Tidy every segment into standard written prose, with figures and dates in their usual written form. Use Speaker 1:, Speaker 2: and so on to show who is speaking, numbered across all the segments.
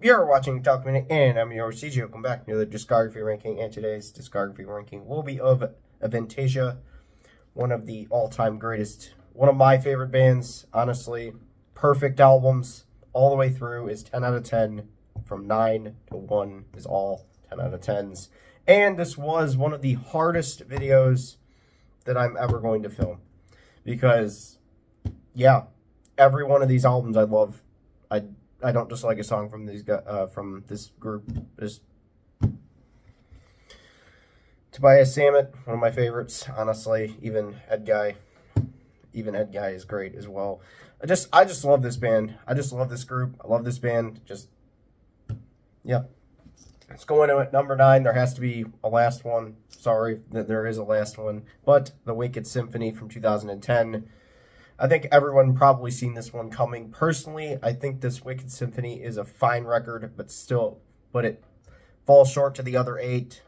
Speaker 1: You're watching Talk Minute, and I'm your CJ. Welcome back to the discography ranking, and today's discography ranking will be of Avantasia, one of the all-time greatest, one of my favorite bands, honestly. Perfect albums all the way through is 10 out of 10. From 9 to 1 is all 10 out of 10s. And this was one of the hardest videos that I'm ever going to film. Because, yeah, every one of these albums I love. I don't dislike a song from these from this group. Just Tobias Sammet, one of my favorites, honestly. Even Ed Guy is great as well. I just love this band. I just love this group. I love this band. Just yeah. Let's go into it. Number 9. There has to be a last one. Sorry that there is a last one, but The Wicked Symphony from 2010. I think everyone probably seen this one coming. Personally, I think this Wicked Symphony is a fine record, but it falls short to the other 8.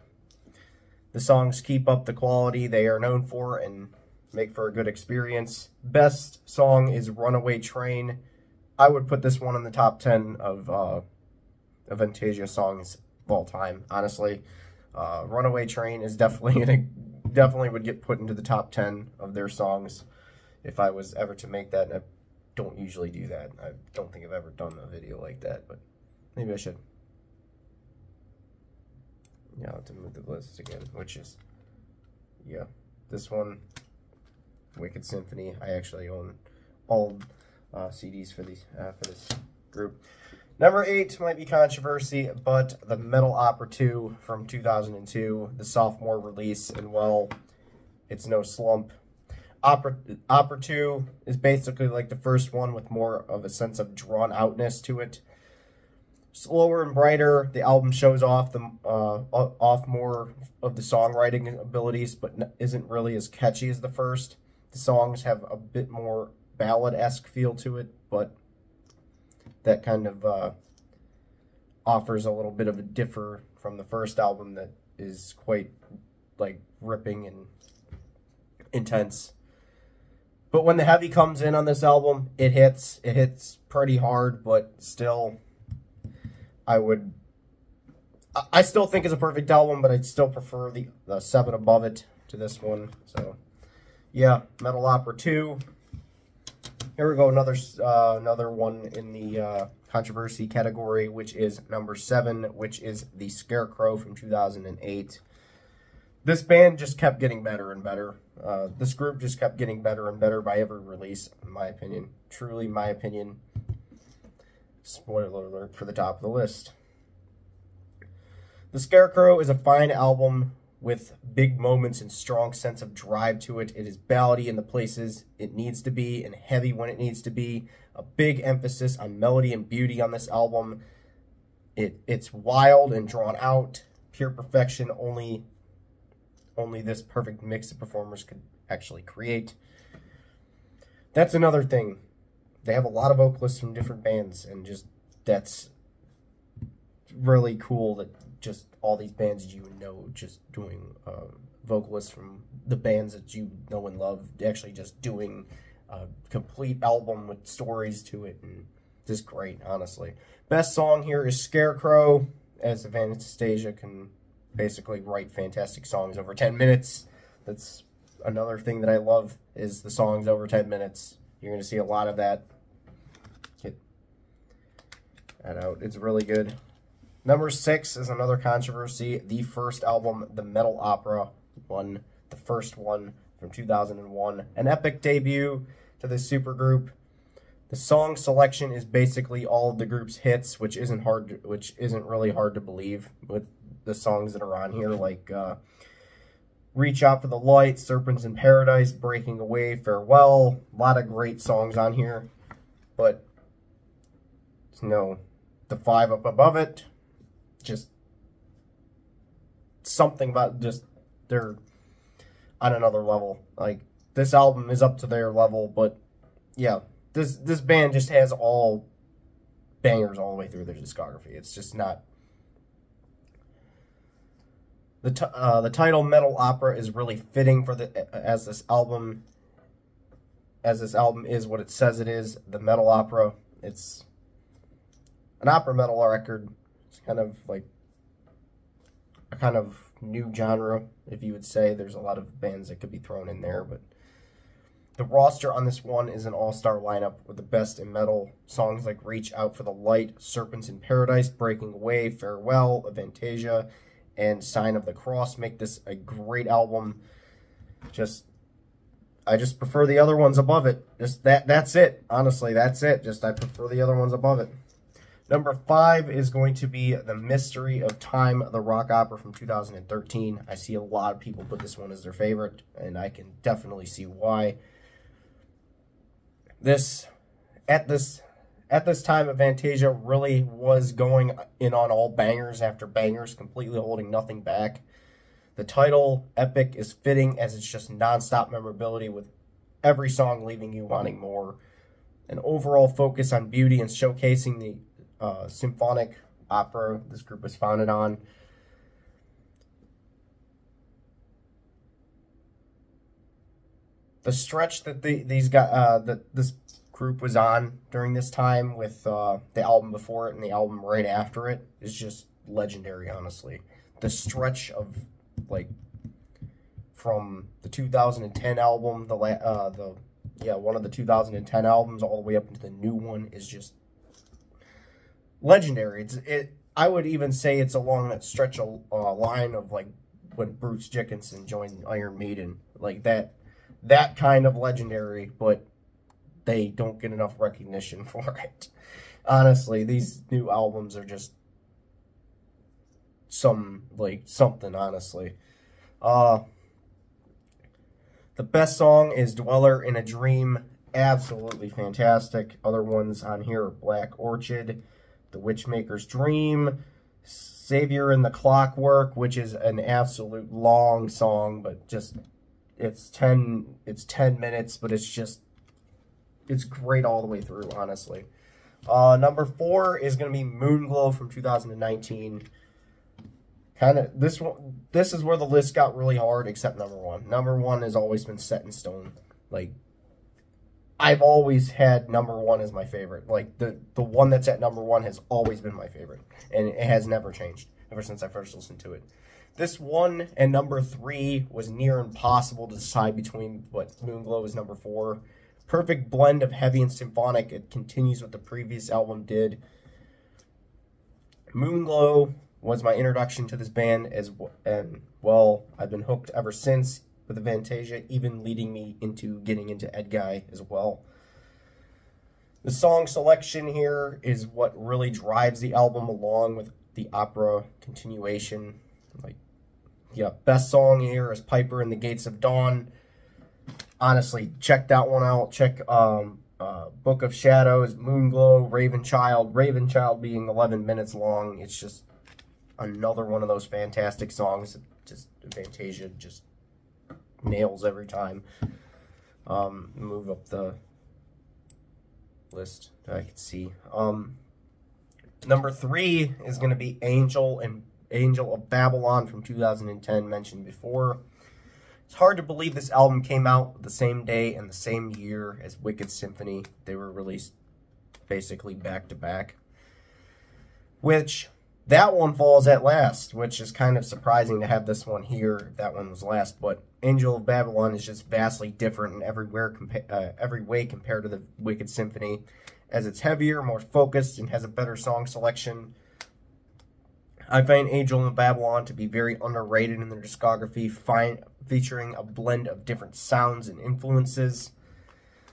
Speaker 1: The songs keep up the quality they are known for and make for a good experience. Best song is Runaway Train. I would put this one in the top 10 of Avantasia songs of all time, honestly. Runaway Train is definitely would get put into the top 10 of their songs. If I was ever to make that, and I don't usually do that. I don't think I've ever done a video like that, but maybe I should. Yeah, I'll have to move the list again, which is, yeah, this one, Wicked Symphony. I actually own all CDs for this group. Number 8 might be controversy, but the Metal Opera 2 from 2002, the sophomore release, and well, it's no slump. Opera 2 is basically like the first one with more of a sense of drawn-outness to it. Slower and brighter, the album shows off more of the songwriting abilities, but isn't really as catchy as the first. The songs have a bit more ballad-esque feel to it, but that kind of offers a little bit of a differ from the first album that is quite, like, ripping and intense. But when the heavy comes in on this album, it hits pretty hard, but still, I still think it's a perfect album, but I'd still prefer the 7 above it to this one. So, yeah, Metal Opera 2. Here we go, another one in the controversy category, which is number 7, which is The Scarecrow from 2008. This band just kept getting better and better. This group just kept getting better and better by every release, in my opinion. Truly, my opinion. Spoiler alert for the top of the list. The Scarecrow is a fine album with big moments and strong sense of drive to it. It is ballady in the places it needs to be and heavy when it needs to be. A big emphasis on melody and beauty on this album. It's wild and drawn out. Pure perfection. Only this perfect mix of performers could actually create. That's another thing. They have a lot of vocalists from different bands, and just that's really cool that just all these bands you know just doing vocalists from the bands that you know and love, actually just doing a complete album with stories to it, and just great, honestly. Best song here is Scarecrow, as Avantasia can basically write fantastic songs over 10 minutes. That's another thing that I love, is the songs over 10 minutes. You're going to see a lot of that. Get that out. It's really good. Number 6 is another controversy. The first album, The Metal Opera 1, the first one from 2001. An epic debut to this supergroup. The song selection is basically all of the group's hits, which isn't really hard to believe with the songs that are on here, like Reach Out for the Light, Serpents in Paradise, Breaking Away, Farewell. A lot of great songs on here, but the 5 up above it, just something about they're on another level. Like, this album is up to their level, but yeah, this band just has all bangers all the way through their discography. It's just not. The title Metal Opera is really fitting for as this album is what it says it is, the Metal Opera. It's an opera metal record. It's kind of like a kind of new genre, if you would say. There's a lot of bands that could be thrown in there, but the roster on this one is an all-star lineup with the best in metal. Songs like Reach Out for the Light, Serpents in Paradise, Breaking Away, Farewell, Avantasia, and Sign of the Cross make this a great album. I just prefer the other ones above it. That's it. Honestly, that's it. I prefer the other ones above it. Number 5 is going to be The Mystery of Time, the rock opera from 2013. I see a lot of people put this one as their favorite, and I can definitely see why. At this time, Avantasia really was going in on all bangers after bangers, completely holding nothing back. The title, Epic, is fitting as it's just nonstop memorability with every song leaving you wanting more. An overall focus on beauty and showcasing the symphonic opera this group was founded on. The stretch that this group was on during this time with the album before it and the album right after it is just legendary, honestly. The stretch of, like, from the 2010 album, one of the 2010 albums all the way up into the new one is just legendary. I would even say it's along that stretch of line of, like, when Bruce Dickinson joined Iron Maiden, like that kind of legendary, but they don't get enough recognition for it. Honestly, these new albums are just something, honestly. The best song is Dweller in a Dream. Absolutely fantastic. Other ones on here are Black Orchid, The Witchmaker's Dream, Savior in the Clockwork, which is an absolute long song, but just it's 10 minutes, but it's great all the way through, honestly. Number 4 is going to be Moonglow from 2019. This is where the list got really hard, except number 1. Number 1 has always been set in stone. Like, I've always had number 1 as my favorite. Like, the one that's at number 1 has always been my favorite, and it has never changed ever since I first listened to it. This one and number 3 was near impossible to decide between, but Moonglow is number 4. Perfect blend of heavy and symphonic. It continues what the previous album did. Moonglow was my introduction to this band, and well, I've been hooked ever since with Avantasia, even leading me into getting into Edguy as well. The song selection here is what really drives the album, along with the opera continuation. Like, yeah, best song here is Piper in the Gates of Dawn. Honestly, check that one out. Check Book of Shadows, Moonglow, Ravenchild being 11 minutes long. It's just another one of those fantastic songs. Just Avantasia just nails every time. Move up the list that I can see. Number 3 is going to be Angel of Babylon from 2010, mentioned before. It's hard to believe this album came out the same day and the same year as Wicked Symphony. They were released basically back to back. Which, that one falls at last, which is kind of surprising to have this one here. That one was last, but Angel of Babylon is just vastly different in every way compared to the Wicked Symphony, as it's heavier, more focused, and has a better song selection. I find Angel of Babylon to be very underrated in their discography, featuring a blend of different sounds and influences.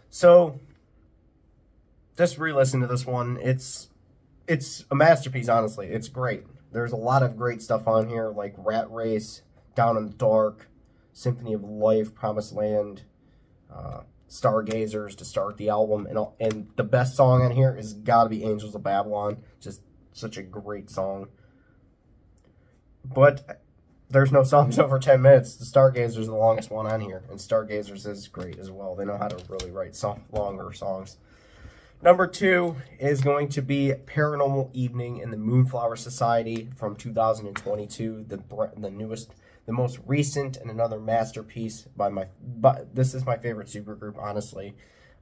Speaker 1: So, just re-listen to this one. It's a masterpiece, honestly. It's great. There's a lot of great stuff on here, like Rat Race, Down in the Dark, Symphony of Life, Promised Land, Stargazers to start the album. And the best song on here is gotta be Angels of Babylon. Just such a great song. But there's no songs over 10 minutes. The Stargazers is the longest one on here, and Stargazers is great as well. They know how to really write longer songs. Number 2 is going to be Paranormal Evening in the Moonflower Society from 2022, the newest, the most recent, and another masterpiece by this is my favorite supergroup, honestly.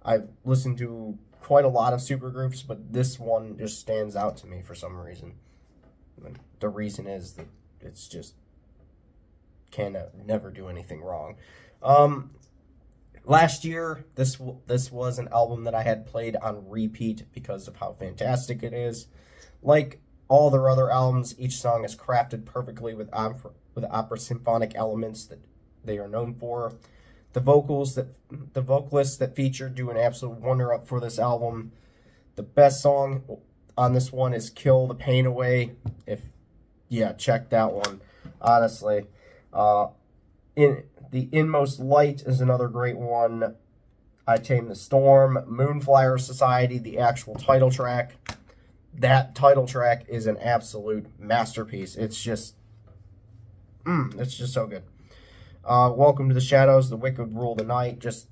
Speaker 1: I've listened to quite a lot of supergroups, but this one just stands out to me for some reason. The reason is that it's just can never do anything wrong. Last year, this was an album that I had played on repeat because of how fantastic it is. Like all their other albums, each song is crafted perfectly with opera symphonic elements that they are known for. The vocalists that feature do an absolute wonder up for this album. The best song on this one is "Kill the Pain Away." Check that one. Honestly, in the Inmost Light is another great one. I Tame the Storm, Moonflower Society, the actual title track. That title track is an absolute masterpiece. It's just so good. Welcome to the Shadows, The Wicked Rule the Night. Just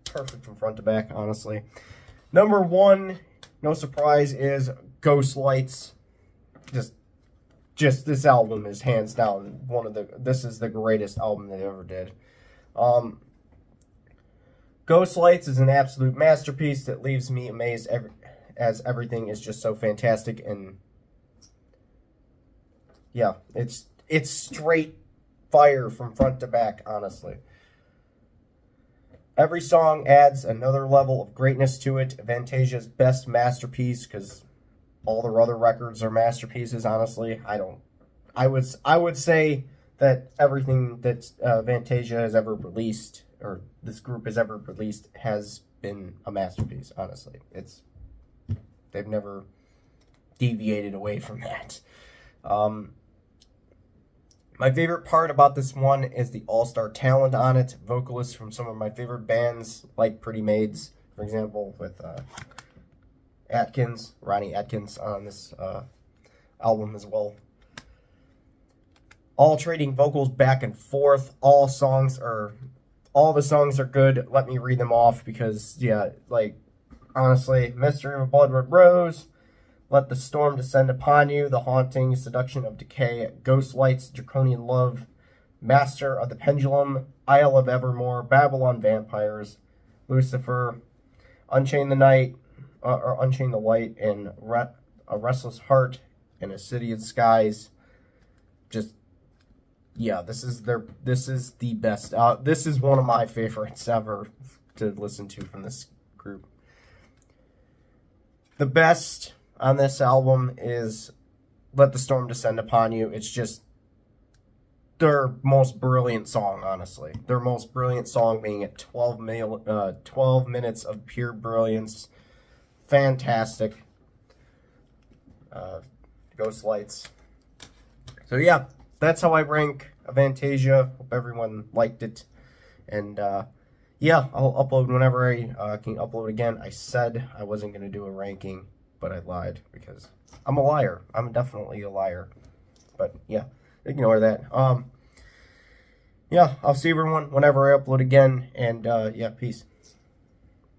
Speaker 1: perfect from front to back, honestly. Number 1, no surprise, is Ghost Lights. Just this album is hands down this is the greatest album they ever did. Ghost Lights is an absolute masterpiece that leaves me amazed as everything is just so fantastic, and yeah, it's straight fire from front to back, honestly. Every song adds another level of greatness to it. Avantasia's best masterpiece, because all their other records are masterpieces, honestly. I would say that everything that Avantasia has ever released, or this group has ever released, has been a masterpiece, honestly. They've never deviated away from that. My favorite part about this one is the all-star talent on it. Vocalists from some of my favorite bands, like Pretty Maids, for example, with Ronnie Atkins on this album as well. All trading vocals back and forth. All the songs are good. Let me read them off because, yeah, like, honestly, Mystery of a Blood-Red Rose, Let the Storm Descend Upon You, The Haunting, Seduction of Decay, Ghost Lights, Draconian Love, Master of the Pendulum, Isle of Evermore, Babylon Vampires, Lucifer, Unchain the Night, or Unchain the Light, and A Restless Heart, and A City of Skies. Just, yeah, this is the best. This is one of my favorites ever to listen to from this group. The best on this album is Let the Storm Descend Upon You. It's just their most brilliant song, honestly. Their most brilliant song being at 12 minutes of pure brilliance. Fantastic. Ghost Lights. So yeah, that's how I rank Avantasia. Hope everyone liked it. And yeah, I'll upload whenever I can upload again. I said I wasn't going to do a ranking, but I lied because I'm a liar. I'm definitely a liar. But yeah, ignore that. Yeah, I'll see everyone whenever I upload again. And yeah, peace.